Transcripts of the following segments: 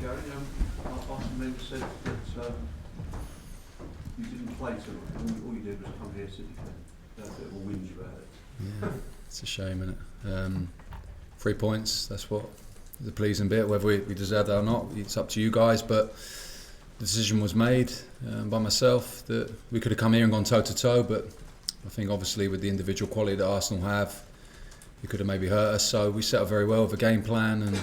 Gary. Arsenal member said that you didn't play tonight. All you did was come here, sit there. Had a bit of a whinge about it. Yeah, it's a shame, isn't it? 3 points, that's what the pleasing bit. Whether we deserve that or not, it's up to you guys. But the decision was made by myself that we could have come here and gone toe to toe. But I think obviously with the individual quality that Arsenal have, it could have maybe hurt us. So we set up very well with a game plan, and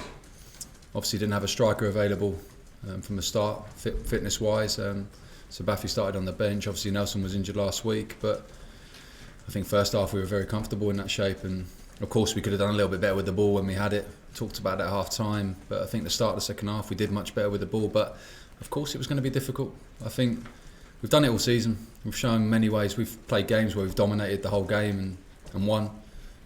obviously didn't have a striker available from the start, fitness wise. So Baffy started on the bench. Obviously Nelson was injured last week, but I think first half we were very comfortable in that shape, and of course we could have done a little bit better with the ball when we had it. Talked about that at half time, but I think the start of the second half we did much better with the ball. But of course it was going to be difficult. I think we've done it all season. We've shown many ways. We've played games where we've dominated the whole game and won,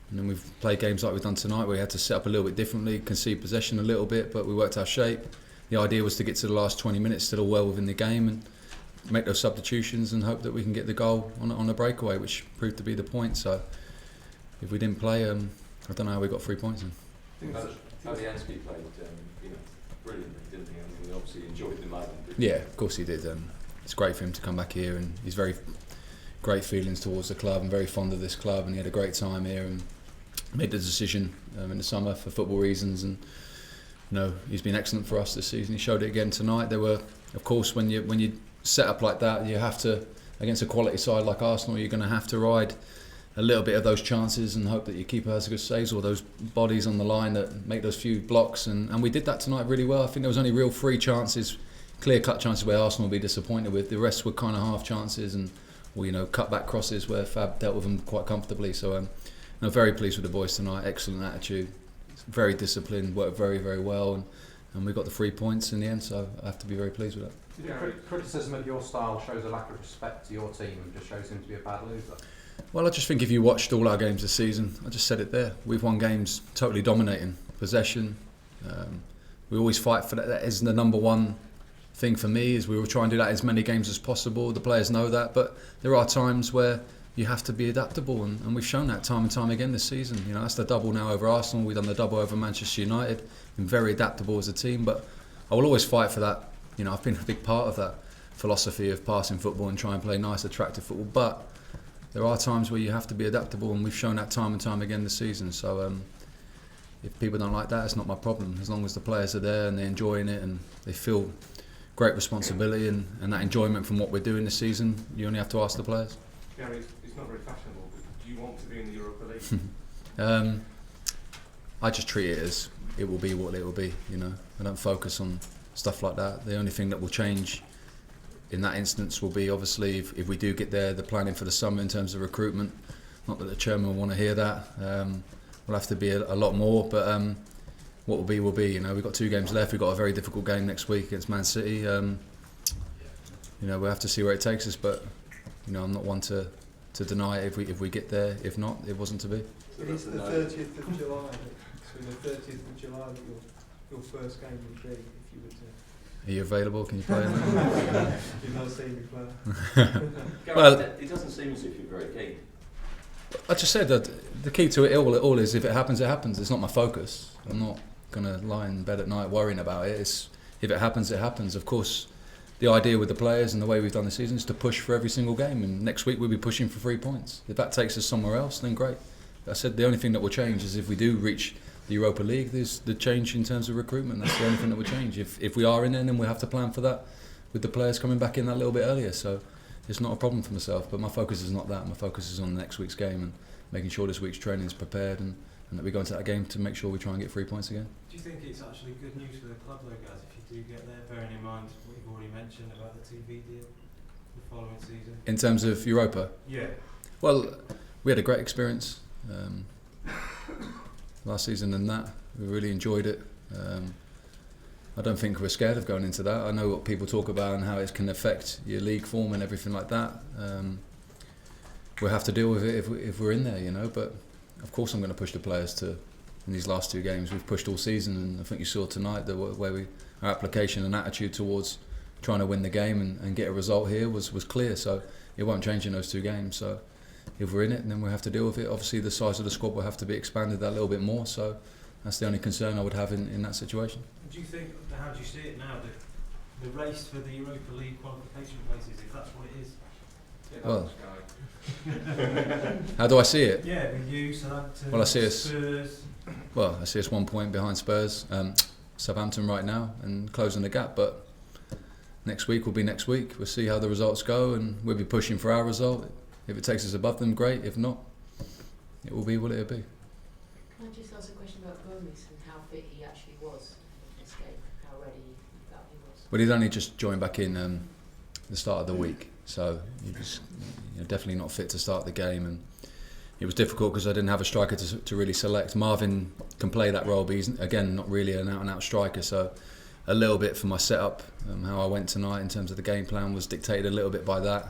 and then we've played games like we've done tonight where we had to set up a little bit differently, concede possession a little bit, but we worked our shape. The idea was to get to the last 20 minutes still well within the game and make those substitutions and hope that we can get the goal on a breakaway, which proved to be the point. So if we didn't play, I don't know how we got 3 points in. A.F.C. played brilliantly, didn't he? I mean, he obviously enjoyed the moment. Yeah, of course he did. It's great for him to come back here, and he's very great feelings towards the club and very fond of this club, and he had a great time here and made the decision in the summer for football reasons. And he's been excellent for us this season. He showed it again tonight. There were, of course, when you set up like that, you have to, against a quality side like Arsenal, you're going to have to ride a little bit of those chances and hope that your keeper has a good saves, or those bodies on the line that make those few blocks, and we did that tonight really well. I think there was only real 3 chances, clear-cut chances where Arsenal will be disappointed with. The rest were kind of half chances and cut-back crosses where Fab dealt with them quite comfortably. So I'm very pleased with the boys tonight. Excellent attitude, very disciplined, worked very, very well, and we got the 3 points in the end, so I have to be very pleased with that. Criticism of your style shows a lack of respect to your team and just shows him to be a bad loser. Well, I just think if you watched all our games this season, I just said it there, we've won games totally dominating possession. We always fight for that. That is the number one thing for me, is we will try and do that as many games as possible. The players know that, but there are times where you have to be adaptable, and we've shown that time and time again this season. That's the double now over Arsenal. We've done the double over Manchester United. Been very adaptable as a team, but I will always fight for that. I've been a big part of that philosophy of passing football and try and play nice, attractive football. But there are times where you have to be adaptable, and we've shown that time and time again this season. So if people don't like that, it's not my problem. As long as the players are there and they're enjoying it and they feel great responsibility and that enjoyment from what we're doing this season, you only have to ask the players. Gary, it's not very fashionable, but do you want to be in the Europa League? I just treat it as it will be what it will be. I don't focus on stuff like that. The only thing that will change in that instance will be obviously if we do get there, the planning for the summer in terms of recruitment. Not that the chairman will want to hear that. We'll have to be a lot more, but what will be will be. We've got 2 games left. We've got a very difficult game next week against Man City. We'll have to see where it takes us, but I'm not one to deny it if we get there. If not, it wasn't to be. It is the 30th of July. So the 30th of July that your first game would be, if you were to. Are you available? Can you play? You've not seen me play. Well, it doesn't seem as if you're very keen. I just said that the key to it all is if it happens, it happens. It's not my focus. I'm not going to lie in bed at night worrying about it. If it happens, it happens. Of course, the idea with the players and the way we've done this season is to push for every single game, and next week we'll be pushing for 3 points. If that takes us somewhere else, then great. I said the only thing that will change is if we do reach the Europa League, there's the change in terms of recruitment. That's the only thing that will change. If we are in there, then we'll have to plan for that with the players coming back in that little bit earlier. So it's not a problem for myself, but my focus is not that. My focus is on next week's game and making sure this week's training is prepared and that we go into that game to make sure we try and get 3 points again. Do you think it's actually good news for the club though, guys, if you do get there, bearing in mind what you've already mentioned about the TV deal the following season? In terms of Europa? Yeah. Well, we had a great experience last season and that. We really enjoyed it. I don't think we're scared of going into that. I know what people talk about and how it can affect your league form and everything like that. We'll have to deal with it if we're in there, but of course I'm going to push the players in these last 2 games. We've pushed all season, and I think you saw tonight the way our application and attitude towards trying to win the game and get a result here was clear. So it won't change in those 2 games. So if we're in it, then we'll have to deal with it. Obviously the size of the squad will have to be expanded that little bit more. So That's the only concern I would have in that situation. Do you think, how do you see it now, the race for the Europa League qualification places, if that's what it is? Well, how do I see it? Yeah, with you, Southampton, Well, I see us. Spurs. Well, I see us 1 point behind Spurs, Southampton right now, and closing the gap. But next week will be next week. We'll see how the results go, and we'll be pushing for our result. If it takes us above them, great. If not, it will be what it will be. Can I just ask a question about Gomez and how fit he actually was in this game? How ready you felt he was? Well, he'd only just joined back in the start of the week, so he was definitely not fit to start the game, and it was difficult because I didn't have a striker to really select. Marvin can play that role, but he's again not really an out-and-out striker, so a little bit for my setup, how I went tonight in terms of the game plan was dictated a little bit by that.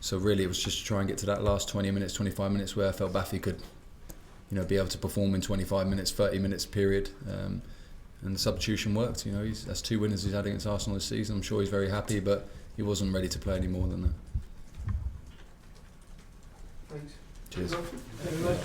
So really it was just to try and get to that last 20 minutes, 25 minutes where I felt Baffy could be able to perform in 25 minutes, 30 minutes period. And the substitution worked. That's 2 winners he's had against Arsenal this season. I'm sure he's very happy, but he wasn't ready to play any more than that. Thanks. Cheers. Thank you very much.